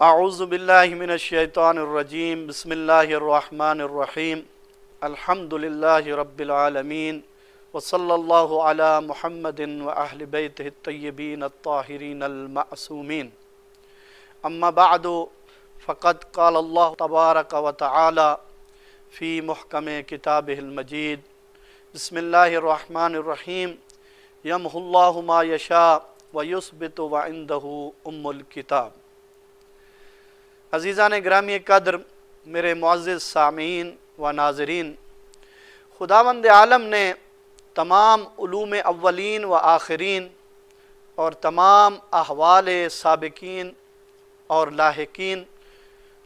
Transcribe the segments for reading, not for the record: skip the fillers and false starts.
अऊज़ु बिल्लाहि मिनश शैतानिर रजीम बिस्मिल्लाहिर रहमानिर रहीम अल्हम्दुलिल्लाहि रब्बिल आलमीन व सल्लल्लाहु अला मुहम्मदिन व अहलि बैतिहित तय्यबीन अत्ताहिरीन अल मासूमीन अम्मा बअदु फ़क़द क़ाल अल्लाहु तबारक व तआला फ़ी मुहकमे किताबिहिल मजीद बिस्मिल्लाहिर रहमानिर रहीम यमहुल्लाहु मा यशा व युस्बितु व इंदहु उम्मुल किताब। अज़ीज़ान ग्रामी कद्र, मेरे मुअज़्ज़िज़ सामीन व नाज़रीन, खुदावंद आलम ने तमाम उलूम अव्वलीन व आखिरीन और तमाम अहवाल साबिकीन और लाहिकीन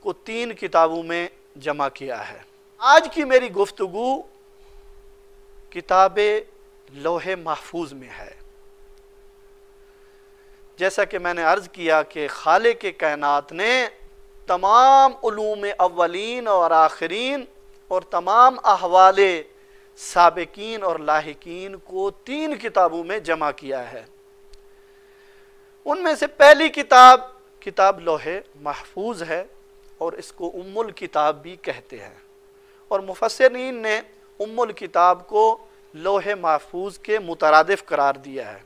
को 3 किताबों में जमा किया है। आज की मेरी गुफ्तगू किताब लौहे महफूज में है। जैसा कि मैंने अर्ज़ किया कि खालिक़ कायनात ने तमाम उलूम अव्वलीन और आखिरीन और तमाम अहवाले साबिकीन और लाहिकीन को 3 किताबों में जमा किया है। उनमें से पहली किताब किताब लौहे महफूज है और इसको उम्मुल किताब भी कहते हैं, और मुफस्सिरीन ने उम्मुल किताब को लौहे महफूज के मुतरादिफ करार दिया है,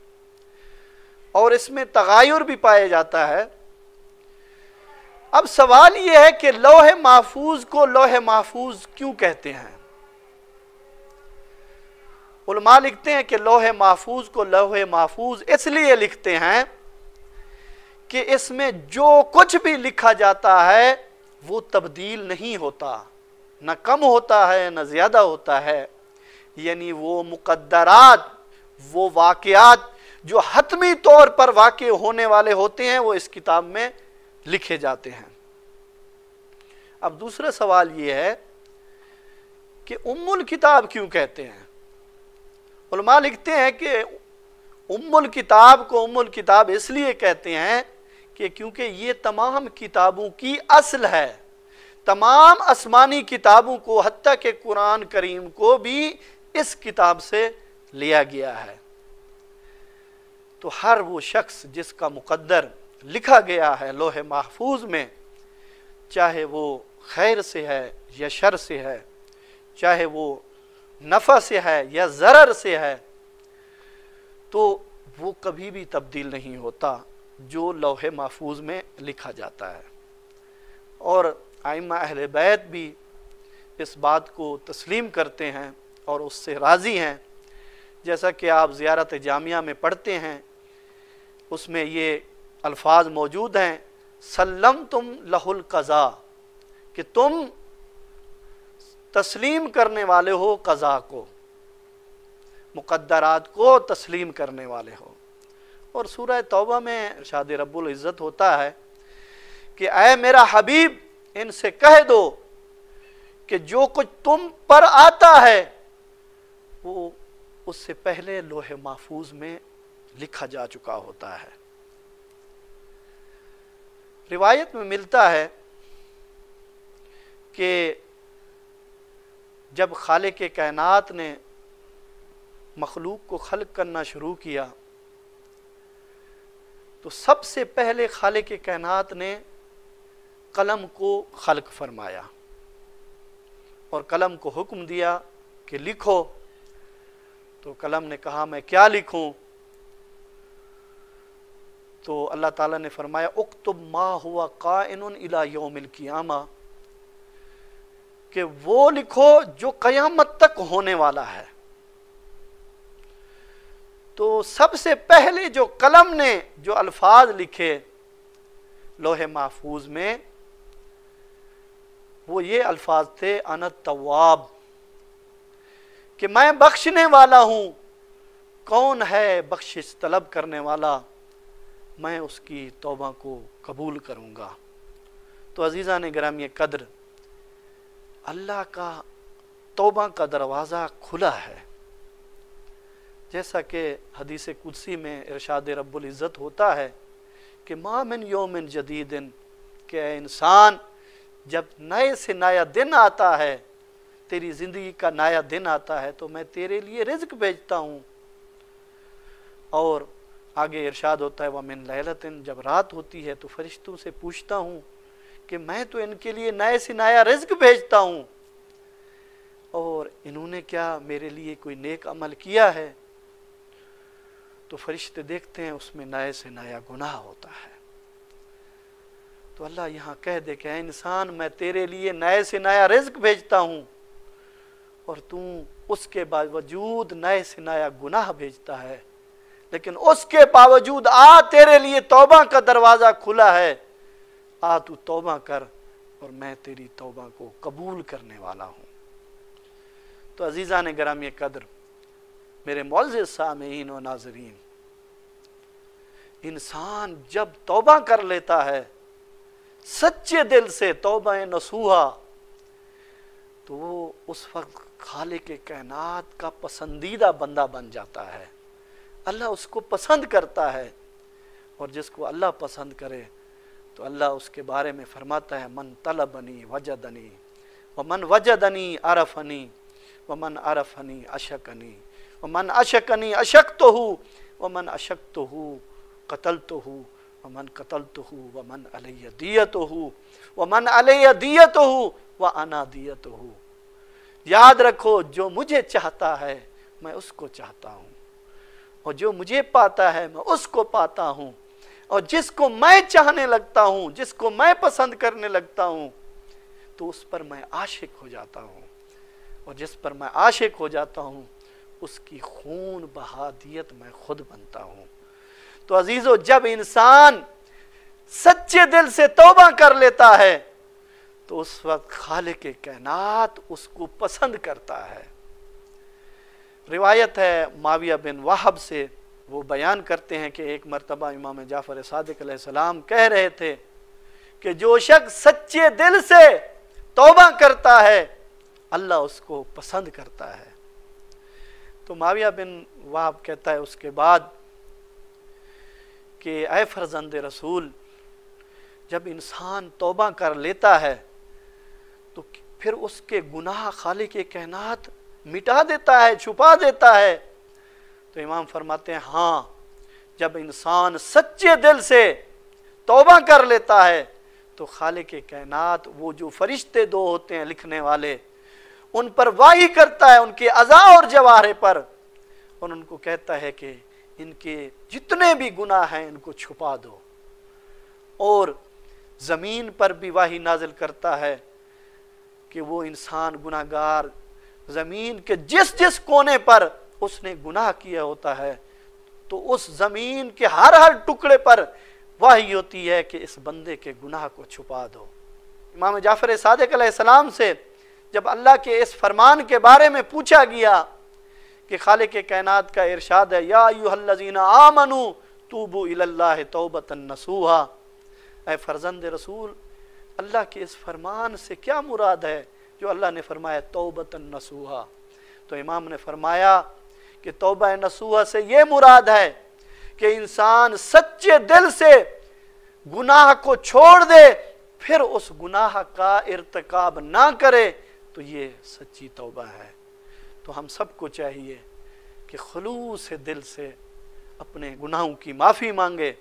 और इसमें तगायुर भी पाया जाता है। अब सवाल यह है कि लौहे महफूज को लौहे महफूज क्यों कहते हैं। उलमा लिखते हैं कि लौहे महफूज को लौहे महफूज इसलिए लिखते हैं कि इसमें जो कुछ भी लिखा जाता है वो तब्दील नहीं होता, न कम होता है न ज़्यादा होता है। यानी वो मुक़द्दरात, वो वाक़यात जो हतमी तौर पर वाक़े होने वाले होते हैं वो इस किताब में लिखे जाते हैं। अब दूसरा सवाल ये है कि उम्मुल किताब क्यों कहते हैं। उलमा लिखते हैं कि उम्मुल किताब को उम्मुल किताब इसलिए कहते हैं कि क्योंकि ये तमाम किताबों की असल है। तमाम आसमानी किताबों को, हत्ता के कुरान करीम को भी इस किताब से लिया गया है। तो हर वो शख्स जिसका मुक़द्दर लिखा गया है लौहे महफूज में, चाहे वो खैर से है या शर से है, चाहे वो नफ़ा से है या ज़रर से है, तो वो कभी भी तब्दील नहीं होता जो लौहे महफूज में लिखा जाता है। और आइम्मा अहले बैत भी इस बात को तस्लीम करते हैं और उससे राज़ी हैं। जैसा कि आप ज़ियारत जामिया में पढ़ते हैं, उसमें ये अल्फाज मौजूद हैं, सल्लम तुम लहुल क़ज़ा, कि तुम तस्लीम करने वाले हो क़ज़ा को, मुक़द्दरात को तस्लीम करने वाले हो। और सूरह तौबा में इरशाद रब्बुल इज़्ज़त होता है कि ऐ मेरा हबीब, इनसे कह दो कि जो कुछ तुम पर आता है वो उससे पहले लौहे महफूज में लिखा जा चुका होता है। रिवायत में मिलता है कि जब खालिक़ कायनात ने मखलूक को खल्क़ करना शुरू किया तो सबसे पहले खालिक़ कायनात ने कलम को खल्क़ फरमाया और कलम को हुक्म दिया कि लिखो। तो कलम ने कहा मैं क्या लिखूं। तो अल्लाह ताला ने फरमाया उक्तुब मा हुआ काइनुन इला यौमिल क़ियामा, कि वो लिखो जो क़यामत तक होने वाला है। तो सबसे पहले जो कलम ने जो अल्फाज लिखे लौहे महफूज में वो ये अल्फाज थे, अना तव्वाब, कि मैं बख्शने वाला हूं। कौन है बख्शिश तलब करने वाला, मैं उसकी तौबा को कबूल करूँगा। तो अज़ीज़ान गिरामी कद्र, अल्लाह का तौबा का दरवाज़ा खुला है। जैसा कि हदीस कुदसी में इरशाद रब्बुल इज़्ज़त होता है कि मा मिन यौमिन जदीदिन, कि इंसान जब नए से नया दिन आता है, तेरी ज़िंदगी का नया दिन आता है, तो मैं तेरे लिए रिज़्क़ भेजता हूँ। और आगे इरशाद होता है वमिन लैलतिन, जब रात होती है तो फरिश्तों से पूछता हूँ कि मैं तो इनके लिए नए से नया रिज्क भेजता हूँ, और इन्होंने क्या मेरे लिए कोई नेक अमल किया है? तो फरिश्ते देखते हैं उसमें नए से नया गुनाह होता है। तो अल्लाह यहाँ कह दे कि इंसान, मैं तेरे लिए नए से नया रिज्क भेजता हूँ और तू उसके बावजूद नए से नया गुनाह भेजता है। लेकिन उसके बावजूद आ, तेरे लिए तौबा का दरवाज़ा खुला है, आ तू तौबा कर और मैं तेरी तौबा को कबूल करने वाला हूँ। तो अजीज़ा ने गिरामी कदर, मेरे मौज़िज़ सामीन व नाज़रीन, इंसान जब तौबा कर लेता है सच्चे दिल से, तौबा नसूहा, तो वो उस वक्त खालिक कायनात का पसंदीदा बंदा बन जाता है। अल्लाह उसको पसंद करता है, और जिसको अल्लाह पसंद करे तो अल्लाह उसके बारे में फरमाता है, मन तलबनी वजदनी वमन वजदनी अरफनी वमन अरफनी अशकनी वमन अशकनी अशक्तहु वमन अशक्तहु कतलतहु वमन कतलतहु वमन अलैहि दियतहु वमन अलैहि दियतहु व अना दियतहु। याद रखो, जो मुझे चाहता है मैं उसको चाहता हूँ, और जो मुझे पाता है मैं उसको पाता हूँ, और जिसको मैं चाहने लगता हूँ, जिसको मैं पसंद करने लगता हूँ, तो उस पर मैं आशिक हो जाता हूँ, और जिस पर मैं आशिक हो जाता हूँ उसकी खून बहा दियत मैं खुद बनता हूँ। तो अजीजों, जब इंसान सच्चे दिल से तौबा कर लेता है तो उस वक्त खालिक कायनात उसको पसंद करता है। रिवायत है माविया बिन वहब से, वो बयान करते हैं कि एक मरतबा इमाम जाफर सादिक अलैहिस्सलाम कह रहे थे कि जो शख्स सच्चे दिल से तौबा करता है अल्लाह उसको पसंद करता है। तो माविया बिन वहब कहता है उसके बाद कि ऐ फरजंद रसूल, जब इंसान तौबा कर लेता है तो फिर उसके गुनाह खालिक कायनात मिटा देता है, छुपा देता है। तो इमाम फरमाते हैं, हाँ, जब इंसान सच्चे दिल से तौबा कर लेता है तो खालिक कायनात, वो जो फरिश्ते दो होते हैं लिखने वाले, उन पर वाही करता है, उनके अज़ा और जवाहरे पर, और उनको कहता है कि इनके जितने भी गुनाह हैं इनको छुपा दो। और ज़मीन पर भी वाही नाजिल करता है कि वो इंसान गुनाहगार ज़मीन के जिस जिस कोने पर उसने गुनाह किया होता है, तो उस ज़मीन के हर हर टुकड़े पर वाही होती है कि इस बंदे के गुनाह को छुपा दो। इमाम जाफर सादिक अलैहिस्सलाम से जब अल्लाह के इस फरमान के बारे में पूछा गया कि खालिक कायनात का इरशाद है, या अय्युहल्लज़ीना आमनू तूबू इलल्लाहि तौबतन नसूहा, ऐ फरजंद रसूल, अल्लाह के इस फरमान से क्या मुराद है जो अल्लाह ने फरमाया तौबतन नसूहा? तो इमाम ने फरमाया कि तौबा नसूहा से ये मुराद है कि इंसान सच्चे दिल से गुनाह को छोड़ दे, फिर उस गुनाह का इर्तिकाब ना करे, तो ये सच्ची तौबा है। तो हम सबको चाहिए कि खुलूस दिल से अपने गुनाहों की माफ़ी मांगे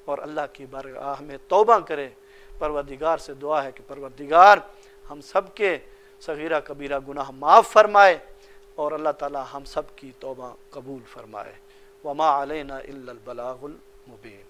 और अल्लाह की बारगाह में तौबा करे। परवरदिगार से दुआ है कि परवरदिगार हम सब के सगीरा कबीरा गुनाह माफ़ फरमाए और अल्लाह ताला हम सब की तौबा कबूल फरमाए। वमा अलैना इल्लल बलागुल मुबीन।